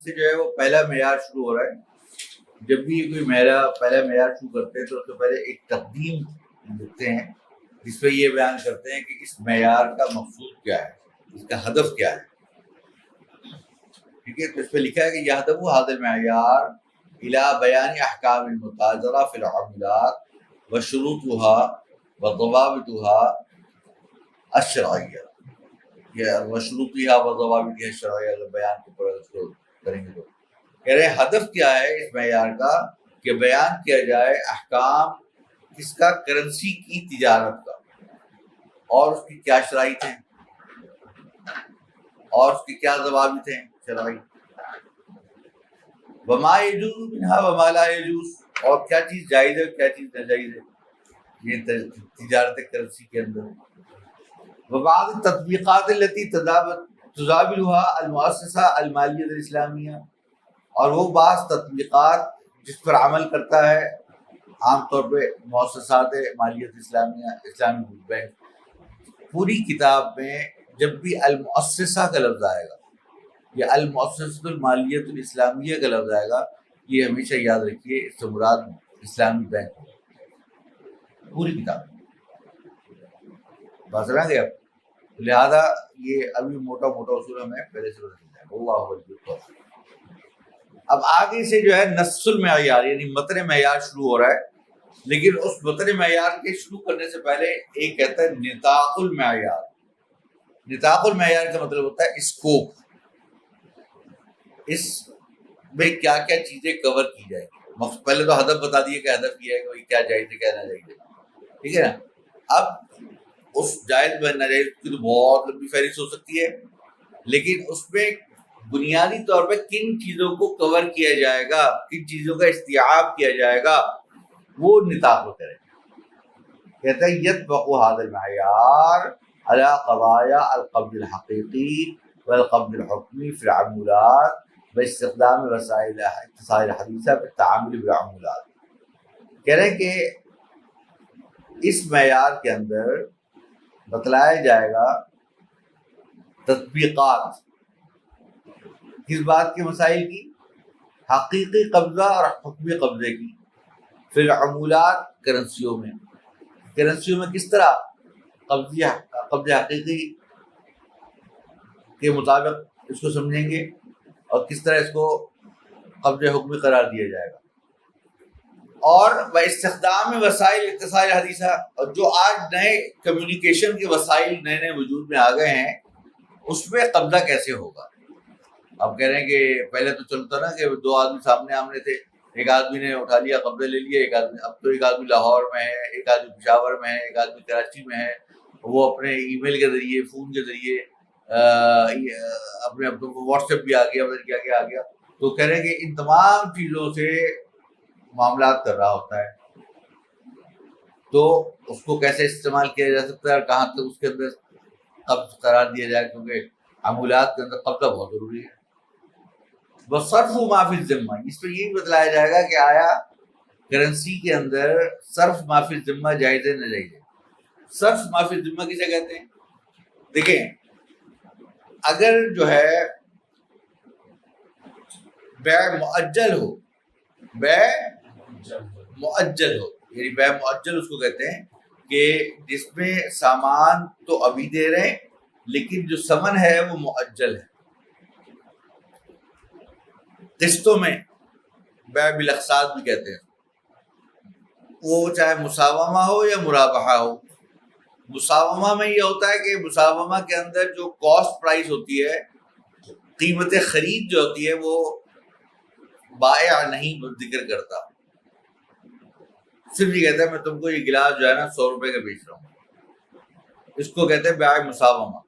سے جو ہے وہ پہلا معیار شروع ہو رہا ہے. جب بھی کوئی پہلا معیار شروع کرتے ہیں تو اس سے پہلے ایک تقدیم لکھتے ہیں جس پہ یہ بیان کرتے ہیں کہ اس معیار کا مقصود کیا ہے, اس کا ہدف کیا ہے. ٹھیک ہے, تو اس پہ لکھا ہے کہ یہ ہدف هذا المعیار الى بیان احکام المتاجرہ فی العملات وشروطها وضوابطها الشرعیہ. یا وشروطها وضوابطها الشرعیہ اگر بیان کو پڑھ اس کو کریں گے تو کہہ رہے ہدف کیا ہے اس معیار کا کہ بیان کیا جائے احکام کس کا, کرنسی کی تجارت کا, اور اس کی کیا شرائط ہیں اور اس کی کیا ضوابط ہیں شرعی, وما یجوز منها وما لا یجوز, اور کیا چیز جائز ہے اور کیا چیز ناجائز ہے یہ تجارت کرنسی کے اندر. وبعض التطبیقات التي تزاولها المؤسسہ المالیہ الاسلامیہ, اور وہ بعض تطبیقات جس پر عمل کرتا ہے عام طور پہ مؤسسات مالیت اسلامیہ, اسلامی بینک. پوری کتاب میں جب بھی المؤسسہ کا لفظ آئے گا یا المؤسسۃ المالیۃ الاسلامیہ کا لفظ آئے گا, یہ ہمیشہ یاد رکھیے اس سے مراد اسلامی بینک پوری کتاب بات رہا گیا. لہذا یہ ابھی موٹا اصول ہمیں پہلے سے بتا دیا. اللہ اکبر. اب آگے سے جو ہے نص المعیار یعنی متن معیار شروع ہو رہا ہے, لیکن اس متن معیار کے شروع کرنے سے پہلے ایک کہتا ہے نطاق المعیار. نطاق المعیار کا مطلب ہوتا ہے اسکوپ, اس میں کیا کیا چیزیں کور کی جائیں. پہلے تو ہدف بتا دیے کہ ہدف یہ ہے کہ کیا جائز ہے کیا نہ جائز ہے, ٹھیک ہے نا. اب اس جائز و ناجائز کی تو بہت لمبی فہرست ہو سکتی ہے, لیکن اس میں بنیادی طور پہ کن چیزوں کو کور کیا جائے گا, کن چیزوں کا استیعاب کیا جائے گا, وہ نطاق ہوتا ہے. کہتا ہے یطبق هذا المعیار على قضایا القبض الحقیقی والقبض الحکمی فی العمولات باستخدام وسائل اتصال الحدیثہ في التعامل بالعمولات. کہہ رہے ہیں کہ اس معیار کے اندر بتلایا جائے گا تطبیقات کس بات کے مسائل کی, حقیقی قبضہ اور حکمی قبضے کی, فی العمولات کرنسیوں میں. کرنسیوں میں کس طرح قبض حقیقی کے مطابق اس کو سمجھیں گے اور کس طرح اس کو قبض حکمی قرار دیا جائے گا. اور باستخدام وسائل اتصال حدیثہ, اور جو آج نئے کمیونیکیشن کے وسائل نئے وجود میں آ گئے ہیں اس میں قبضہ کیسے ہوگا. اب کہہ رہے ہیں کہ پہلے تو چلتا نا کہ دو آدمی سامنے آمنے تھے, ایک آدمی نے اٹھا لیا قبضہ لے لیا, ایک آدمی, اب تو ایک آدمی لاہور میں ہے, ایک آدمی پشاور میں ہے, ایک آدمی کراچی میں ہے, وہ اپنے ای میل کے ذریعے فون کے ذریعے اپنے واٹس ایپ بھی آ گیا, کیا کیا آ گیا. تو کہہ رہے ہیں کہ ان تمام چیزوں سے معاملات کر رہا ہوتا ہے, تو اس کو کیسے استعمال کیا جا سکتا ہے اور کہاں تک اس کے اندر قبض قرار دیا جائے, کیونکہ عمولات کے اندر قبضہ بہت ضروری ہے. وصرف ما فی الذمہ, اس پہ یہ بتلایا جائے گا کہ آیا کرنسی کے اندر صرف ما فی الذمہ جائز ہے نہ جائز ہے. صرف ما فی الذمہ کسے کہتے ہیں؟ دیکھیں, اگر جو ہے بیع مؤجل ہو, بیع مؤجل ہو یعنی بیع مؤجل اس کو کہتے ہیں کہ جس میں سامان تو ابھی دے رہے ہیں لیکن جو ثمن ہے وہ مؤجل ہے. قسطوں میں بیع بالاقساط بھی کہتے ہیں, وہ چاہے مساومہ ہو یا مرابحہ ہو. مساومہ میں یہ ہوتا ہے کہ مساومہ کے اندر جو کاسٹ پرائس ہوتی ہے, قیمت خرید جو ہوتی ہے وہ بائع نہیں ذکر کرتا, صرف یہ کہتا ہے میں تم کو یہ گلاس جو ہے نا 100 روپے کا بیچ رہا ہوں, اس کو کہتے ہیں بیع مساومہ.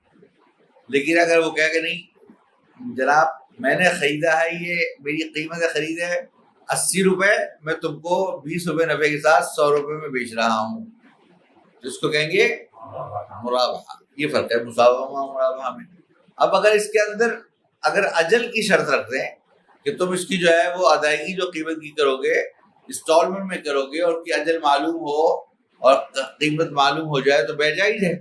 لیکن اگر وہ کہے کہ نہیں جناب میں نے خریدا ہے, یہ میری قیمت خرید ہے 80 روپے, میں تم کو 20 روپے نفع کے ساتھ 100 روپے میں بیچ رہا ہوں, تو اس کو کہیں گے مرابحہ. یہ فرق ہے مساومہ اور مرابحہ میں. اب اگر اس کے اندر اگر اجل کی شرط رکھ دیں کہ تم اس کی جو ہے وہ ادائیگی جو قیمت کی کرو گے انسٹالمنٹ میں کرو گے اور کی اجل معلوم ہو اور قیمت معلوم ہو جائے تو بیع جائز ہے,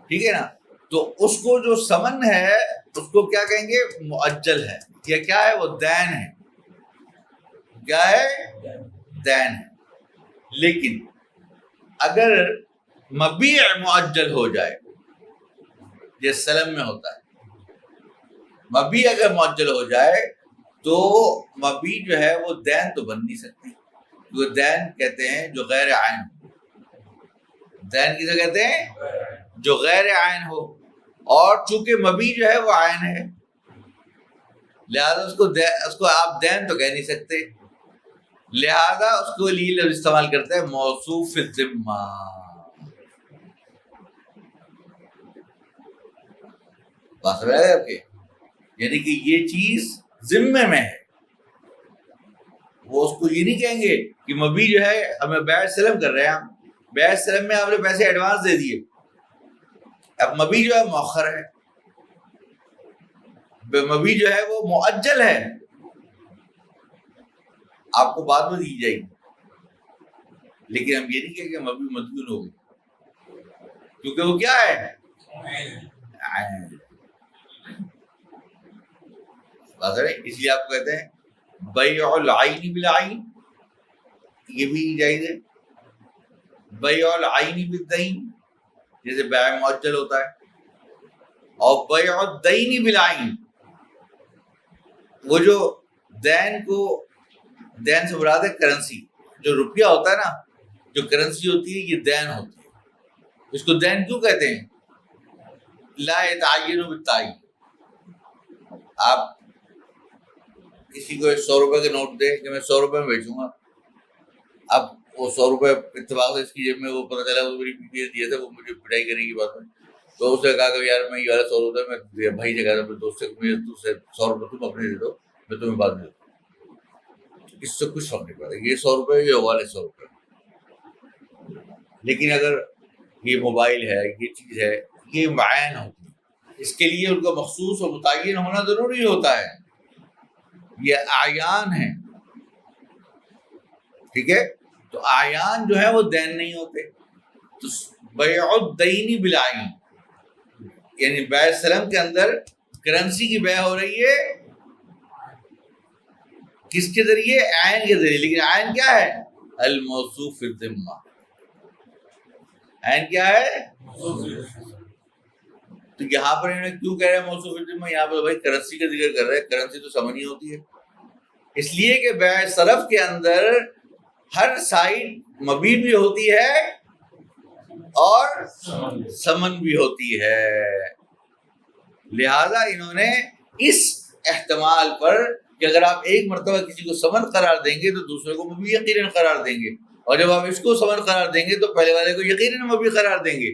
ٹھیک ہے نا. تو اس کو جو سمن ہے اس کو کیا کہیں گے؟ مؤجل ہے. یہ کیا ہے؟ وہ دین ہے. کیا ہے؟ دین ہے. لیکن اگر مبیع مؤجل ہو جائے، یہ سلم میں ہوتا ہے، مبیع اگر مؤجل ہو جائے تو مبیع جو ہے وہ دین تو بن نہیں سکتی. وہ دین کہتے ہیں جو غیر عین. دین کسے کہتے ہیں؟ جو غیر عین ہو. اور چونکہ مبیع جو ہے وہ عین ہے، لہذا اس کو آپ دین تو کہہ نہیں سکتے. لہذا اس کو لیے لفظ استعمال کرتے ہیں موصوف الذمہ. بات سمجھ آئے آپ کے؟ یعنی کہ یہ چیز ذمے میں ہے. وہ اس کو یہ نہیں کہیں گے کہ مبیع جو ہے ہمیں بیع سلم کر رہے ہیں، ہم بیع سلم میں آپ نے پیسے ایڈوانس دے دیے، اب مبیع جو ہے مؤخر ہے، مبیع جو ہے وہ مؤجل ہے، آپ کو بعد میں دی جائے گی. لیکن ہم یہ نہیں کہیں کہ مبیع مدیون ہوگی، کیونکہ وہ کیا ہے؟ اس لیے آپ کو کہتے ہیں بیع العین بالعین، یہ بھی جائز ہے. بیع العین بالدین، جیسے بیع مؤجل ہوتا ہے. اور بیع الدین بالعین، وہ جو دین کو، دین سے مراد ہے کرنسی. جو روپیہ ہوتا ہے نا، جو کرنسی ہوتی ہے یہ دین ہوتی ہے. اس کو دین کیوں کہتے ہیں؟ لا يتعین بالتعین. آپ کسی کو 100 روپے کے نوٹ دے کہ میں 100 روپے میں بیچوں گا، اب وہ 100 روپے اتفاق سے اس کی جیب میں، وہ پتہ چلا وہ میری بیوی نے دیے تھے، وہ مجھے پٹائی کرنے کی بات میں، تو اس نے کہا کہ یار میں یہ والا 100 روپے میں بھائی سے کہا تھا اپنے دوست سے، مجھے تجھ سے 100 روپے تم اپنے دے دو، میں تمہیں بعد میں دے دوں. اس سے کچھ فرق نہیں پڑتا، یہ 100 روپے یہ والے 100 روپے. لیکن اگر یہ موبائل ہے، یہ چیز ہے، یہ معین ہوتی ہے، اس کے لیے ان کا مخصوص اور متعین ہونا ضروری ہوتا ہے. یہ اعیان ہے، ٹھیک ہے. تو اعیان جو ہے وہ دین نہیں ہوتے. تو بیع الدین بالعین، یعنی بیع سلم کے اندر کرنسی کی بیع ہو رہی ہے کس کے ذریعے؟ عین کے ذریعے. لیکن عین کیا ہے؟ الموصوف الذمہ. عین کیا ہے؟ تو یہاں پر انہوں نے کیوں کہہ رہے ہیں موصوف الذمہ؟ یہاں پر بھائی کرنسی کا ذکر کر رہے ہیں. کرنسی تو سمن ہی ہوتی ہے، اس لیے کہ بیع صرف کے اندر ہر سائڈ مبیع بھی ہوتی ہے اور سمن بھی ہوتی ہے. لہذا انہوں نے اس احتمال پر کہ اگر آپ ایک مرتبہ کسی کو سمن قرار دیں گے تو دوسرے کو مبیع یقیناً قرار دیں گے، اور جب آپ اس کو سمن قرار دیں گے تو پہلے والے کو یقیناً مبیع قرار دیں گے.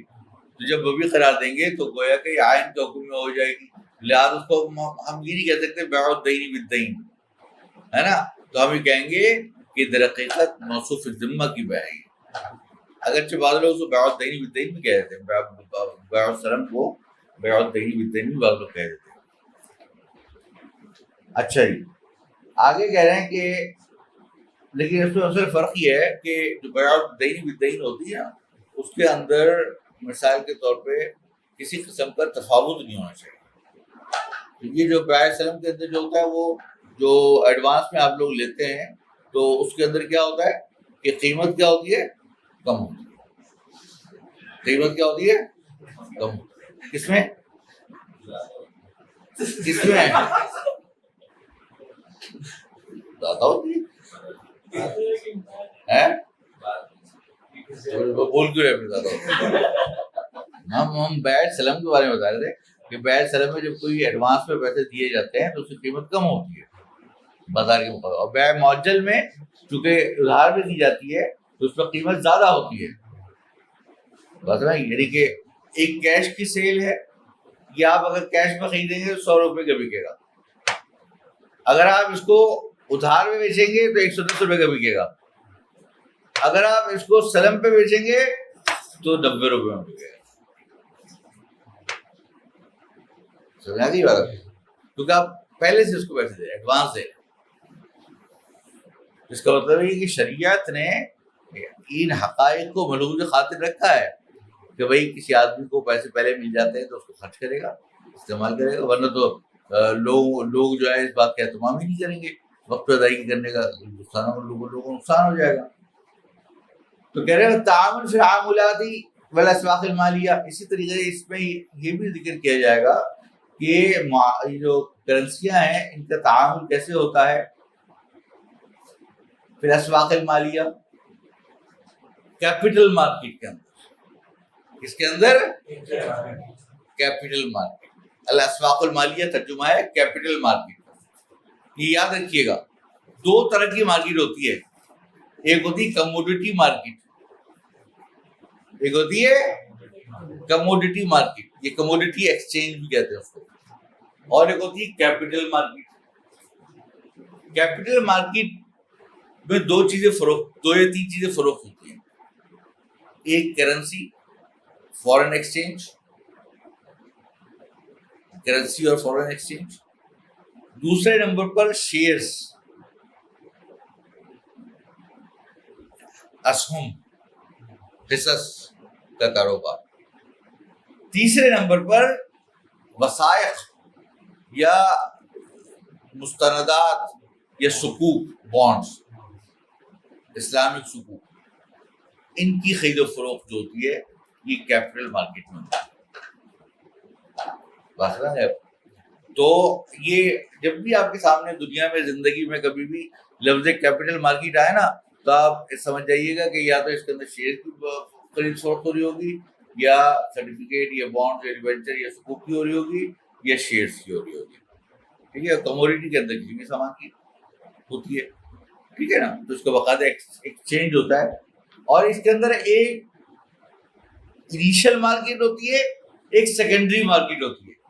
تو جب مبیع قرار دیں گے تو گویا کہ عین کے حکم میں ہو جائے گی. لہٰذا اس کو ہم یہ نہیں کہہ سکتے بیع الدین بالدین، ہے نا. تو ہم یہ کہیں گے کہ در حقیقت موصوف الذمہ کی بیع ہے. اگرچہ بعض لوگ اس کو بیع الدین بالدین بھی کہہ دیتے ہیں، بیع السلم کو بیع الدین بالدین بھی بعض لوگ کہہ دیتے ہیں. اچھا جی، آگے کہہ رہے ہیں کہ لیکن اس میں اصل فرق یہ ہے کہ جو بیع الدین بالدین ہوتی ہے نا، اس کے اندر مثال کے طور پہ کسی قسم کا تفاوت نہیں ہونا چاہیے. یہ جو بیع سلم کے اندر جو ہوتا ہے، وہ جو ایڈوانس میں آپ لوگ لیتے ہیں تو اس کے اندر کیا ہوتا ہے کہ قیمت کیا ہوتی ہے؟ کم ہوتی ہے. قیمت کیا ہوتی ہے؟ کم ہوتی ہے. کس میں؟ کس میں زیادہ ہوتی ہے؟ بول کیوں رہے زیادہ ہوتی ہے؟ ہم بیع سلم کے بارے میں بتا رہے تھے کہ بیع سلم میں جب کوئی ایڈوانس میں پیسے دیے جاتے ہیں تو اس کی قیمت کم ہوتی ہے بازار کے مقابلے. اور بیع معجل میں چونکہ ادھار میں دی جاتی ہے تو اس پر قیمت زیادہ ہوتی ہے. بس نا، یعنی کہ ایک کیش کی سیل ہے، یا آپ اگر کیش میں خریدیں گے تو 100 روپے کا بکے گا. اگر آپ اس کو ادھار میں بیچیں گے تو 110 روپے کا بکے گا. اگر آپ اس کو سلم پہ بیچیں گے تو 90 روپے میں بکے گا. سمجھا دی بات؟ کیونکہ آپ پہلے سے اس کو پیسے دے رہے، ایڈوانس دے رہے. اس کا مطلب یہ کہ شریعت نے ان حقائق کو ملحوظ خاطر رکھا ہے کہ کہ بھائی کسی آدمی کو پیسے پہلے مل جاتے ہیں تو اس کو خرچ کرے گا، استعمال کرے گا، ورنہ تو لوگ جو ہے اس بات کا اہتمام ہی نہیں کریں گے، وقت پہ ادائیگی کرنے کا لوگوں کو نقصان ہو جائے گا۔ تو کہہ رہے ہیں تعامل فی العاملات والاسواق المالیہ، اسی طریقے سے اس میں یہ بھی ذکر کیا جائے گا کہ یہ جو کرنسیاں ہیں ان کا تعامل کیسے ہوتا ہے فی الاسواق المالیہ، کیپٹل مارکیٹ کے اندر، اس کے اندر کیپٹل مارکیٹ، الاسواق المالیہ ترجمہ ہے کیپٹل مارکیٹ۔ یہ یاد رکھیے گا، دو طرح کی مارکیٹ ہوتی ہے، ایک ہوتی ہے کموڈیٹی مارکیٹ، ایک ہوتی ہے کموڈیٹی مارکیٹ، یہ کموڈیٹی ایکسچینج بھی کہتے ہیں اس کو، اور ایک ہوتی ہے کیپٹل مارکیٹ۔ کیپٹل مارکیٹ میں دو یا تین چیزیں فروخت ہوتی ہیں، ایک کرنسی، فورن ایکسچینج، کرنسی اور فورن ایکسچینج، دوسرے نمبر پر شیئرز، اسہم، حصص کا کاروبار، تیسرے نمبر پر وثائق یا مستندات یا سکوک، بانڈز، اسلامک سکوک، ان کی خرید و فروخت جو ہوتی ہے یہ کیپٹل مارکیٹ میں ہوتی ہے۔ بات ہے، تو یہ جب بھی آپ کے سامنے دنیا میں زندگی میں کبھی بھی لفظ کیپٹل مارکیٹ آئے نا تو آپ سمجھ جائیے گا کہ یا تو اس کے اندر شیئر کی خرید فروخت ہو رہی ہوگی، یا سرٹیفکیٹ یا بانڈ یا ڈیبینچر یا سکوک کی ہو رہی ہوگی، یا شیئرس کی ہو رہی ہوگی، ٹھیک ہے۔ کموڈیٹی کے اندر کسی بھی سامان کی ہوتی ہے، ٹھیک ہے نا، تو اس کا باقاعدہ ایکسچینج ہوتا ہے، اور اس کے اندر ایک انیشل مارکیٹ ہوتی ہے، ایک سیکنڈری مارکیٹ ہوتی ہے۔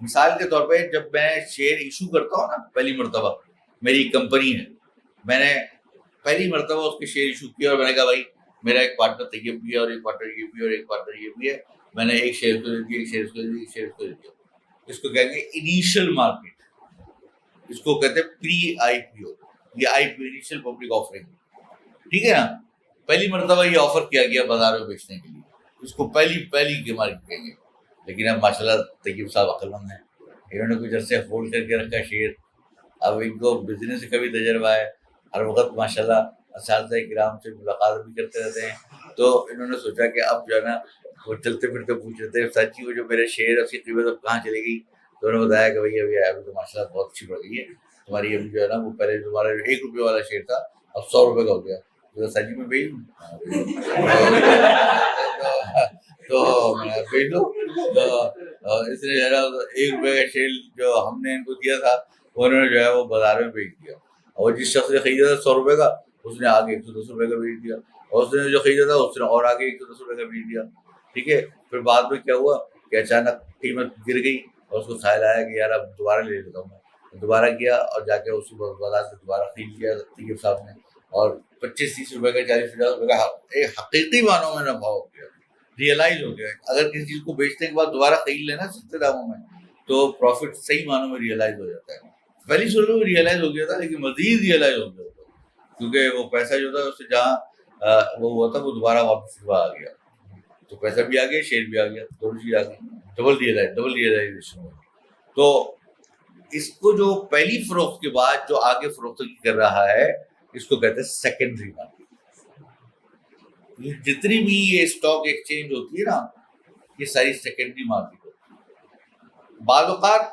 مثال کے طور پہ جب میں شیئر ایشو کرتا ہوں نا پہلی مرتبہ، میری کمپنی ہے، میں نے پہلی مرتبہ اس کے شیئر ایشو کیا اور میں نے کہا بھائی میرا ایک پارٹنر طیب بھی ہے اور ایک پارٹنر یہ بھی ہے اور ایک پارٹنر یہ بھی ہے، میں نے ایک شیئر کو دے دیا، ایک شیئر کو دے دیا، ایک شیئر کو دے دیا۔ اس کو کہیں گے انیشل مارکیٹ، اس کو کہتے ہیں پری آئی پی او، یہ آئی پی انیشل پبلک آفرنگ، ٹھیک ہے نا۔ پہلی مرتبہ یہ آفر کیا گیا بازار میں بیچنے کے لیے، اس کو پہلی کی مارکیٹ کہیں گے۔ لیکن اب ماشاء اللہ طیب صاحب عقل مند ہیں، انہوں نے کچھ عرصے ہولڈ کر کے رکھا شیئر، اب ان کو بزنس کا بھی تجربہ ہے، ہر وقت ماشاء اللہ اساتذہ کرام سے ملاقات بھی کرتے رہتے ہیں، تو انہوں نے سوچا کہ اب جو ہے نا وہ چلتے پھرتے پوچھ رہے تھے سچی وہ جو میرے شیئر ہے اس کی قیمت اب کہاں چلے گئی، تو انہوں نے بتایا کہ بھائی ابھی تو ماشاء اللہ بہت اچھی بڑھ گئی ہے تمہاری، ابھی جو ہے نا وہ پہلے تمہارا 1 روپے والا شیئر تھا اب 100 روپے کا ہو گیا، تو سچی میں بھیج تو میں بھیج دو، تو اس نے جو ہے نا 1 روپے کا شیئر جو ہم نے ان کو دیا تھا انہوں نے جو ہے وہ بازار میں بیچ دیا، اور جس شخص نے خریدا تھا 100 روپے کا اس نے آگے 110 روپے کا بیچ دیا، اور اس نے جو خریدا تھا اس نے اور آگے 110 روپے کا بیچ دیا، ٹھیک ہے۔ پھر بعد میں کیا ہوا کہ اچانک قیمت گر گئی اور اس کو خیال آیا کہ یار اب دوبارہ لے لیتا ہوں، میں دوبارہ کیا اور جا کے اس کو بازار سے دوبارہ خرید لیا طیب صاحب نے، اور 25-30 روپے کا 40-50 روپے کا ایک حقیقی معنوں میں نفع ہو گیا، ریئلائز ہو گیا۔ اگر کسی چیز کو بیچنے کے بعد دوبارہ خرید لینا سستے داموں میں تو پروفٹ صحیح معنوں میں ریئلائز ہو جاتا ہے۔ پہلی صورت میں ریئلائز ہو گیا تھا لیکن مزید ریئلائز ہو گیا تھا، کیونکہ وہ پیسہ جو تھا اس سے جہاں وہ ہوا تھا وہ دوبارہ واپس آ گیا، تو پیسہ بھی آ گیا، شیئر بھی آ گیا، دونوں چیز آ گئی، ڈبل ریئلائزیشن ہو گئی۔ تو اس کو جو پہلی فروخت کے بعد جو آگے فروختگی کر رہا ہے اس کو کہتے ہیں سیکنڈری مارکیٹ۔ جتنی بھی یہ اسٹاک ایکسچینج ہوتی ہے نا یہ ساری سیکنڈری مارکیٹ ہوتی ہے۔ بعض اوقات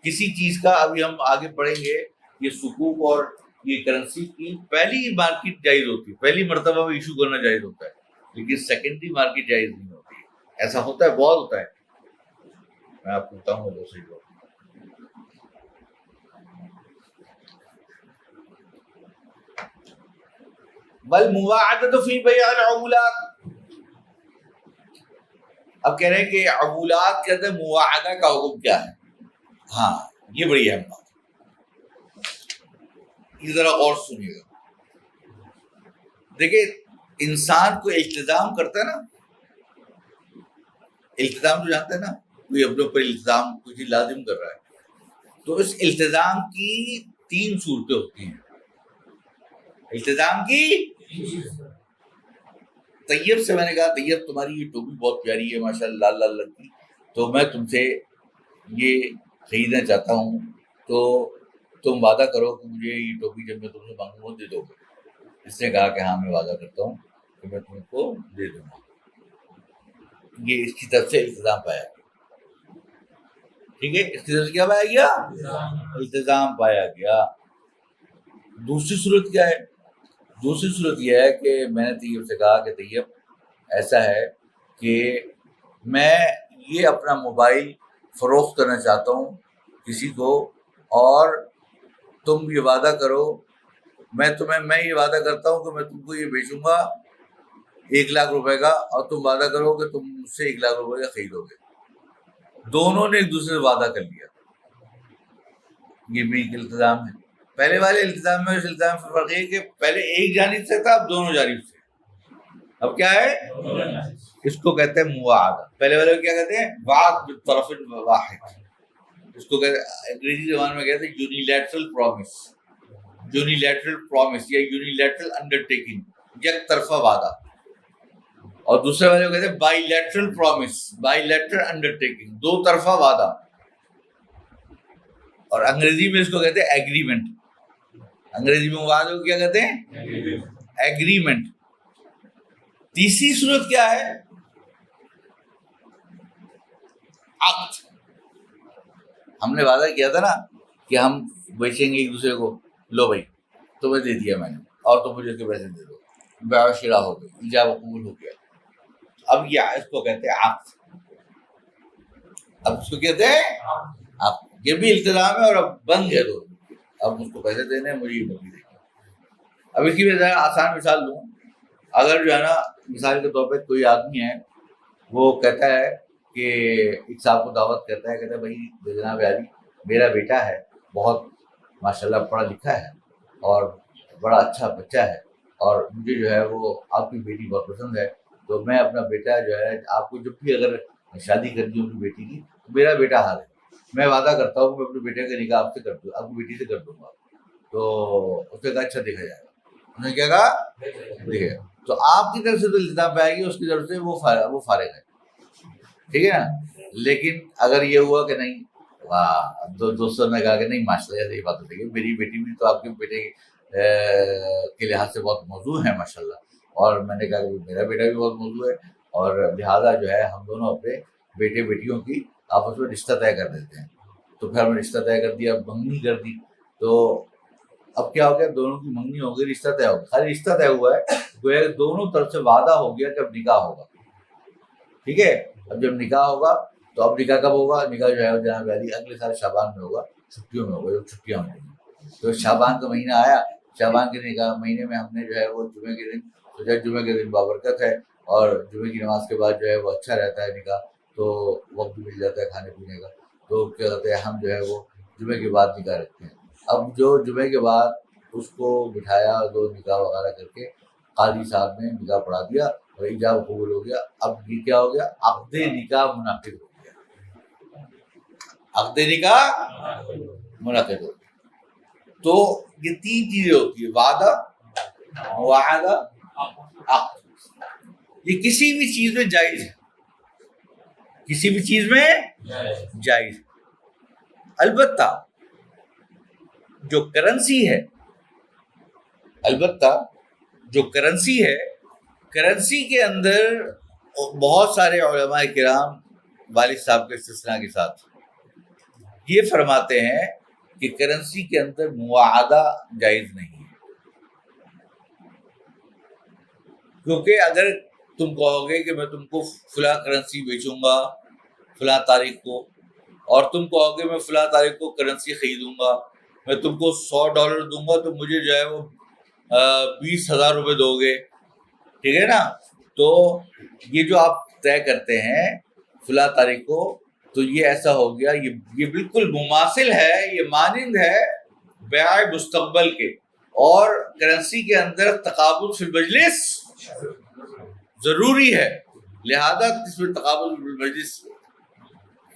کسی چیز کا، ابھی ہم آگے پڑھیں گے، یہ سکوک اور یہ کرنسی کی پہلی مارکیٹ جائز ہوتی ہے، پہلی مرتبہ میں ایشو کرنا جائز ہوتا ہے، لیکن سیکنڈری مارکیٹ جائز نہیں ہوتی ہے۔ ایسا ہوتا ہے، بہت ہوتا ہے، میں آپ کو بتاؤں گا دوسری بات۔ والمواعدۃ فی بیع العملات، اب کہہ رہے ہیں کہ عمولات کے اندر مواعدہ کا حکم کیا ہے۔ ہاں یہ بڑی اہم بات ہے، یہ ذرا غور سنیے گا۔ دیکھیں انسان کو التزام کرتا ہے نا، التزام جو جانتے ہیں نا، کوئی اپنے اوپر التزام کچھ لازم کر رہا ہے، تو اس التزام کی 3 صورتیں ہوتی ہیں۔ التزام کی طیب سے میں نے کہا طیب تمہاری یہ ٹوپی بہت پیاری ہے ماشاء اللہ، لال لال رنگ کی، تو میں تم سے یہ خریدنا چاہتا ہوں، تو تم وعدہ کرو کہ مجھے یہ ٹوپی جب میں تم سے مانگوں وہ دے دو گے؟ اس نے کہا کہ ہاں میں وعدہ کرتا ہوں کہ میں تم کو دے دوں گا. یہ اس کی طرف سے التزام پایا. ٹھیک ہے، اس کی طرف سے کیا پایا گیا؟ التزام پایا گیا. دوسری صورت کیا ہے؟ دوسری صورت یہ ہے کہ میں نے طیب سے کہا کہ طیب ایسا ہے کہ میں یہ اپنا موبائل فروخت کرنا چاہتا ہوں کسی کو، اور تم یہ وعدہ کرو، میں یہ وعدہ کرتا ہوں کہ میں تم کو یہ بیچوں گا 1,00,000 روپے کا، اور تم وعدہ کرو کہ تم مجھ سے 1,00,000 روپے کا خریدو گے. دونوں نے ایک دوسرے سے وعدہ کر لیا. یہ بھی ایک التزام ہے. پہلے والے التزام میں اس التزام سے فرق یہ کہ پہلے ایک جانب سے تھا، اب دونوں جانب سے. اب کیا ہے؟ اس کو کہتے ہیں مواعدہ. پہلے والے کو کیا کہتے ہیں؟ وعد بالطرف الواحد. اس کو کہتے ہیں انگریزی زبان میں کہتے ہیں یونیلیٹرل پرومس. یونیلیٹرل پرومس یا یونیلیٹرل انڈرٹیکنگ، یک طرفہ وعدہ. اور دوسرے والے کو کہتے ہیں bilateral promise, bilateral undertaking, دو طرفہ وعدہ. اور انگریزی میں اس کو کہتے ہیں ایگریمنٹ. انگریزی میں وعدے کو کیا کہتے ہیں؟ ایگریمنٹ. تیسری صورت کیا ہے؟ عقد. ہم نے وعدہ کیا تھا نا کہ ہم بیچیں گے ایک دوسرے کو. لو بھائی تمہیں دے دیا میں نے، اور تم مجھے اس کے پیسے دے دو. بیع و شراء ہو گئی، ایجاب و قبول ہو گیا. اب یہ اس کو کہتے ہیں عقد. اب اس کو کہتے ہیں عقد. یہ بھی التزام ہے اور اب بن گیا دو. اب اس کو پیسے دینے ہیں، مجھے یہ بکری دے. اب اس کی میں ذرا آسان مثال دوں. اگر جو ہے نا مثال کے طور پہ کوئی آدمی ہے، وہ کہتا ہے کہ ایک صاحب کو دعوت کرتا ہے، کہتا ہے بھائی جناب عالی میرا بیٹا ہے، بہت ماشاءاللہ پڑھا لکھا ہے اور بڑا اچھا بچہ ہے، اور مجھے جو ہے وہ آپ کی بیٹی بہت پسند ہے، تو میں اپنا بیٹا جو ہے آپ کو جب بھی اگر شادی کرنی ہو بیٹی کی، میرا بیٹا حاضر ہے، میں وعدہ کرتا ہوں کہ میں اپنے بیٹے کا نکاح آپ سے کر دوں، آپ کی بیٹی سے کر دوں گا. تو اس نے کہا اچھا دیکھا جائے گا. انہوں نے کیا کہا؟ دیکھا. تو آپ کی طرف سے تو التزام پائے گی، اس کی طرف سے وہ فارغ ہے. ٹھیک ہے نا. لیکن اگر یہ ہوا کہ نہیں، دوستوں نے کہا کہ نہیں ماشاء اللہ یہ بات ہے، میری بیٹی بھی تو آپ کے بیٹے کے لحاظ سے بہت موضوع ہے ماشاء اللہ، اور میں نے کہا کہ میرا بیٹا بھی بہت موضوع ہے، اور لہٰذا جو ہے ہم دونوں اپنے بیٹے بیٹیوں کی آپس میں رشتہ طے کر دیتے ہیں. تو پھر ہم نے رشتہ طے کر دیا، منگنی کر دی. تو اب کیا ہو گیا؟ دونوں کی منگنی ہو گئی، رشتہ طے ہو گیا. خالی رشتہ طے ہوا ہے، گویا کہ دونوں طرف سے وعدہ ہو گیا کہ اب نکاح ہوگا. ٹھیک ہے. اب جب نکاح ہوگا تو اب نکاح کب ہوگا؟ نکاح جو ہے جناب علی اگلے سال شعبان میں ہوگا، چھٹیوں میں ہوگا، جب چھٹیاں ہوں گی. تو شعبان کا مہینہ آیا، شعبان کے نکاح مہینے میں ہم نے جو ہے وہ جمعے کے دن سوچا جمعے کے دن بابرکت ہے، اور جمعے کی نماز کے بعد جو ہے وہ اچھا رہتا ہے نکاح، تو وقت بھی مل جاتا ہے کھانے پینے کا. تو کیا کہتے ہیں ہم جو ہے وہ جمعے کے بعد نکاح رکھتے ہیں. اب جو جمعے کے بعد اس کو بٹھایا، دو نکاح وغیرہ کر کے قاضی صاحب نے نکاح پڑھا دیا اور ایجاب قبول ہو گیا. اب یہ کیا ہو گیا؟ عقد نکاح منعقد ہو گیا. عقد نکاح منعقد ہو گیا. تو یہ تین چیزیں ہوتی ہے: وعدہ، مواعدہ، عقد. یہ کسی بھی چیز میں جائز ہے، کسی بھی چیز میں جائز. البتہ جو کرنسی ہے، البتہ جو کرنسی ہے، کرنسی کے اندر بہت سارے علماء کرام والد صاحب کے استثناء کے ساتھ یہ فرماتے ہیں کہ کرنسی کے اندر مواعدہ جائز نہیں ہے. کیونکہ اگر تم کہو گے کہ میں تم کو فلاں کرنسی بیچوں گا فلاں تاریخ کو، اور تم کہو گے میں فلاں تاریخ کو کرنسی خریدوں گا، میں تم کو $100 دوں گا، تو مجھے جو ہے وہ 20,000 روپے دو گے. ٹھیک ہے نا. تو یہ جو آپ طے کرتے ہیں فلاں تاریخ کو، تو یہ ایسا ہو گیا، یہ بالکل مماثل ہے، یہ مانند ہے بیع مستقبل کے. اور کرنسی کے اندر تقابل فی المجلس ضروری ہے، لہذا اس میں تقابل فی المجلس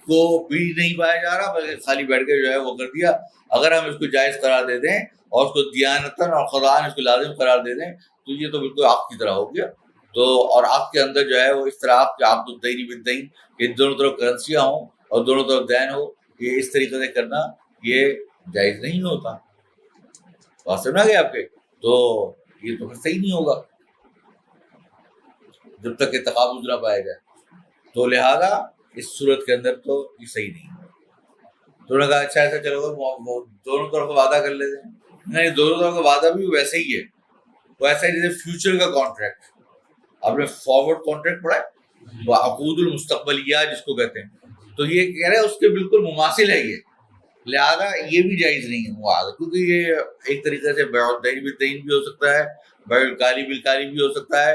کو بھی نہیں پایا جا رہا، بلکہ خالی بیٹھ کے جو ہے وہ کر دیا. اگر ہم اس کو جائز قرار دے دیں اور اس کو دیانتاً اور خضاعاً اس کو لازم قرار دے دیں، تو یہ تو بالکل عقد کی طرح ہو گیا. تو اور آپ کے اندر جو ہے وہ اس طرح آپ کے عقد الدین بالدین کہ دونوں طرف کرنسیاں ہوں اور دونوں طرف دین ہو، یہ اس طریقے سے کرنا یہ جائز نہیں ہوتا. بات سمجھا گیا آپ کے؟ تو یہ تو پھر صحیح نہیں ہوگا جب تک کہ تقابض نہ پایا جائے. تو لہذا اس صورت کے اندر تو یہ صحیح نہیں ہے. تو انہوں نے کہا اچھا ایسا چلو دونوں طرف کا وعدہ کر لیتے ہیں. نہیں، دونوں طرف کا وعدہ بھی ویسے ہی ہے، وہ ایسا ہے جیسے فیوچر کا کانٹریکٹ. آپ نے فارورڈ کانٹریکٹ پڑھا ہے، وہ عقود المستقبلیہ جس کو کہتے ہیں، تو یہ کہہ رہے ہیں اس کے بالکل مماثل ہے یہ. لہذا یہ بھی جائز نہیں ہے معاہدہ، کیونکہ یہ ایک طریقے سے بیع الدین بالدین بھی ہو سکتا ہے، بیع الکالی بالکالی بھی ہو سکتا ہے،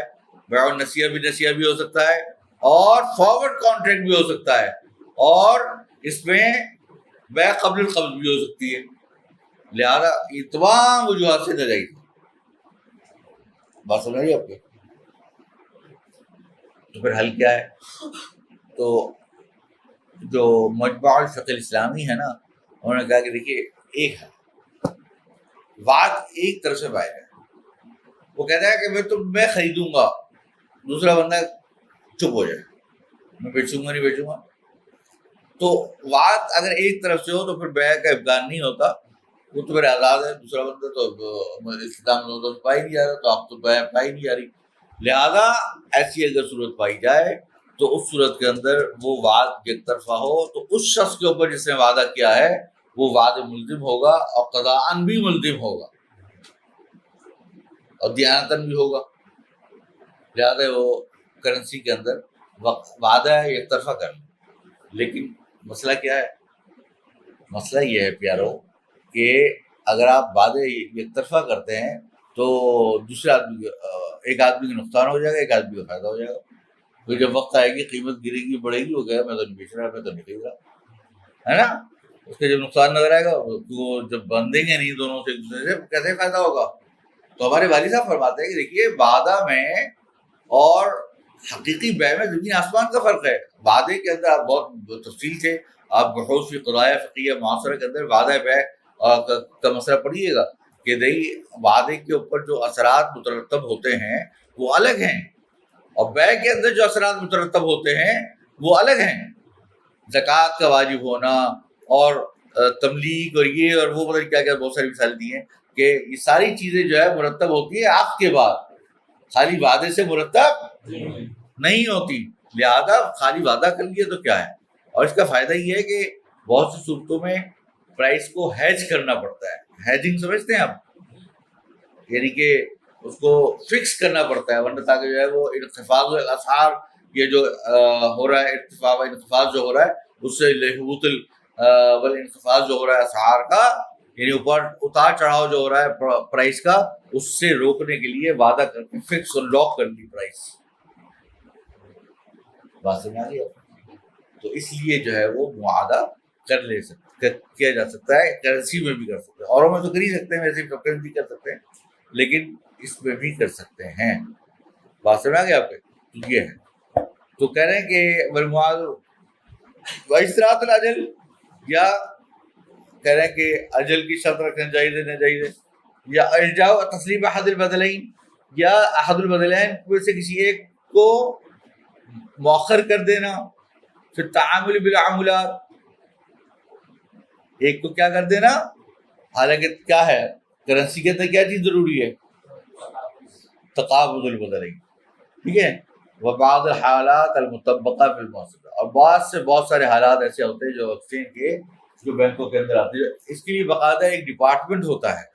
بیع النسیہ بالنسیہ بھی ہو سکتا ہے، اور فارورڈ کانٹریکٹ بھی ہو سکتا ہے، اور اس میں بیع قبل القبض بھی ہو سکتی ہے. لہذا یہ تمام وجوہات سے ناجائز. بات سمجھ رہی آپ کے؟ تو پھر حل کیا ہے؟ تو جو مجمع الفقہ الاسلامی ہے نا، انہوں نے کہا کہ دیکھیے ایک ہے بات ایک طرف سے باہر ہے. وہ کہتا ہے کہ میں خریدوں گا، دوسرا بندہ چپ ہو جائے، میں بیچوں گا نہیں بیچوں گا. تو بات اگر ایک طرف سے ہو تو پھر بیع کا ابطال نہیں ہوتا، وہ تو پھر آزاد ہے. دوسرا بندہ تو اختتام پائی نہیں جا رہا، تو آپ تو بیع پائی نہیں جا رہی. لہذا ایسی اگر صورت پائی جائے تو اس صورت کے اندر وہ وعد یک طرفہ ہو تو اس شخص کے اوپر جس نے وعدہ کیا ہے وہ وعد ملزم ہوگا، اور قضاءً بھی ملزم ہوگا، اور دیانتاً بھی ہوگا. لہٰذا وہ کرنسی کے اندر وعدہ ہے یک طرفہ کر لیں. لیکن مسئلہ کیا ہے؟ مسئلہ یہ ہے پیارو کہ اگر آپ وعدے یک طرفہ کرتے ہیں تو دوسرے آدمی ایک آدمی کا نقصان ہو جائے گا، ایک آدمی کا فائدہ ہو جائے گا. پھر جب وقت آئے گی قیمت گرے گی بڑھے گی، ہو گیا میں تو نہیں بیچ رہا، میں تو نہیں خرید رہا، ہے نا. اس کا جب نقصان نظر آئے گا تو جب بندیں گے نہیں دونوں سے ایک دوسرے سے کیسے فائدہ ہوگا؟ تو ہمارے والد صاحب فرماتے ہیں کہ دیکھیے وعدہ میں اور حقیقی بیع میں زمین آسمان کا فرق ہے. وعدے کے اندر آپ بہت تفصیل سے آپ بحوث فی قضایہ فقہیہ معاصرہ کے اندر وعدہ بیع کا مسئلہ پڑھیے گا کہ وعدے کے اوپر جو اثرات مترتب ہوتے ہیں وہ الگ ہیں، اور بیع کے اندر جو اثرات مترتب ہوتے ہیں وہ الگ ہیں. زکوٰۃ کا واجب ہونا اور تملیغ اور یہ اور وہ پتہ نہیں کیا کیا بہت ساری مثالیں دی ہیں کہ یہ ساری چیزیں جو ہے مرتب ہوتی ہیں عقد کے بعد، خالی وعدے سے مرتب نہیں ہوتی. لہذا خالی وعدہ کر لیے تو کیا ہے. اور اس کا فائدہ یہ ہے کہ بہت سی صورتوں میں پرائس کو ہیج کرنا پڑتا ہے. ہیجنگ سمجھتے ہیں آپ؟ یعنی کہ اس کو فکس کرنا پڑتا ہے، ورنہ تاکہ جو ہے وہ انخفاض الاسعار یہ جو ہو رہا ہے، ارتفاع و انخفاض جو ہو رہا ہے اس سے لہبوط والانخفاض جو ہو رہا ہے اسعار کا، یعنی اوپر اتار چڑھاؤ جو ہو رہا ہے پرائس کا، اس سے روکنے کے لیے وعدہ کر کے فکس اور لاک کر لی پرائس. بات سمجھ آ رہی ہے؟ تو اس لیے جو ہے وہ معاہدہ کر لے سکتے کیا جا سکتا ہے. کرنسی میں بھی کر سکتے ہیں، اوروں میں تو کر ہی سکتے ہیں، ویسے کرنسی کر سکتے ہیں، لیکن اس میں بھی کر سکتے ہیں. بات سمجھ آ گیا آپ کے؟ یہ ہے. تو کہہ رہے ہیں کہ والمعاد واشتراط الاجل، یا کہہ رہے ہیں کہ اجل کی شرط رکھنا چاہیے نہ چاہیے، یا الجاء تسلیم احد البدلین، یا احد البدلین میں سے کسی ایک کو مؤخر کر دینا پھر تعامل بالعمولات. ایک کو کیا کر دینا، حالانکہ کیا ہے کرنسی کے اندر کیا چیز ضروری ہے؟ تقابض البدلین. ٹھیک ہے. وبعض الحالات المطبقہ فی الموصلہ، اور بہت سارے حالات ایسے ہوتے ہیں جو ایکسچینج کے جو بینکوں کے اندر آتے ہیں. اس کے لیے باقاعدہ ایک ڈپارٹمنٹ ہوتا ہے،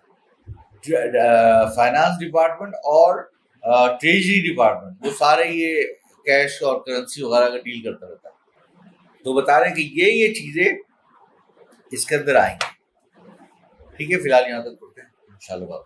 فائنانس ڈپارٹمنٹ اور ٹریجری ڈپارٹمنٹ، وہ سارے یہ کیش اور کرنسی وغیرہ کا ڈیل کرتا رہتا ہے. تو بتا رہے ہیں کہ یہ چیزیں اس کے اندر آئیں گی. ٹھیک ہے، فی الحال یہاں تک پڑھتے ہیں، انشاءاللہ بات.